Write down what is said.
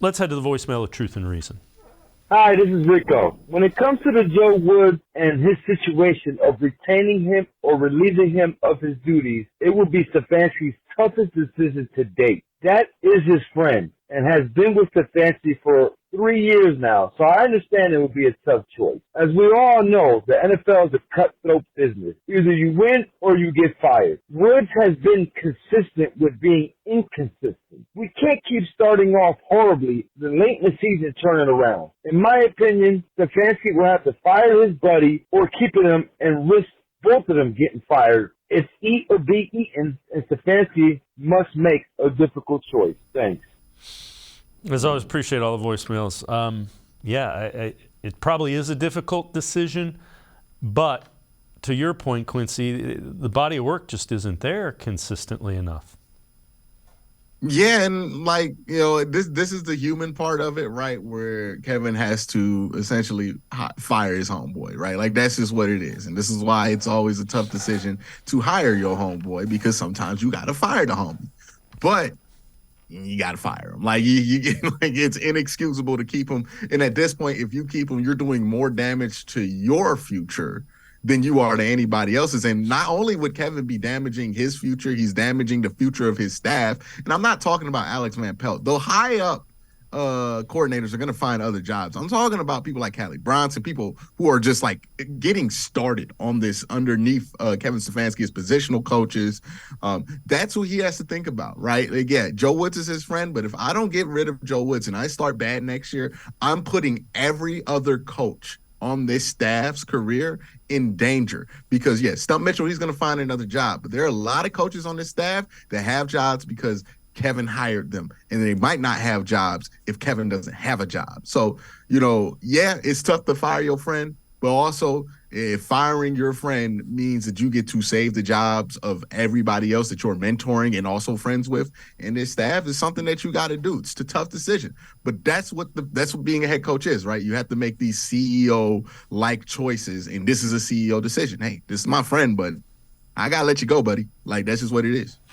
Let's head to the voicemail of Truth and Reason. Hi, this is Rico. When it comes to the Joe Woods and his situation of retaining him or relieving him of his duties, it would be Stefanski's toughest decision to date. That is his friend and has been with Stefanski for 3 years now, so I understand it would be a tough choice. As we all know, the NFL is a cutthroat business. Either you win or you get fired. Woods has been consistent with being inconsistent. We can't keep starting off horribly, then late in the season turn it around. In my opinion, Stefanski will have to fire his buddy or keep him and risk both of them getting fired. It's eat or be eaten, and Stefanski must make a difficult choice. Thanks. As always, appreciate all the voicemails. It probably is a difficult decision, but to your point, Quincy, the body of work just isn't there consistently enough. Yeah, and this is the human part of it, right? Where Kevin has to essentially fire his homeboy, right? Like, that's just what it is. And this is why it's always a tough decision to hire your homeboy, because sometimes you got to fire the homie. But you got to fire him. Like, you get, like, it's inexcusable to keep him. And at this point, if you keep him, you're doing more damage to your future than you are to anybody else's. And not only would Kevin be damaging his future, he's damaging the future of his staff. And I'm not talking about Alex Van Pelt. Though high up coordinators are going to find other jobs. I'm talking about people like Callie Bronson, people who are just like getting started on this underneath Kevin Stefanski as positional coaches. That's who he has to think about, right? Like, yeah, Joe Woods is his friend, but if I don't get rid of Joe Woods and I start bad next year, I'm putting every other coach on this staff's career in danger, because yes, Stump Mitchell, he's going to find another job, but there are a lot of coaches on this staff that have jobs because Kevin hired them, and they might not have jobs if Kevin doesn't have a job. So, it's tough to fire your friend, but also if firing your friend means that you get to save the jobs of everybody else that you're mentoring and also friends with, and this staff is something that you got to do. It's a tough decision, but that's what being a head coach is, right? You have to make these CEO-like choices, and this is a CEO decision. Hey, this is my friend, but I got to let you go, buddy. Like, that's just what it is.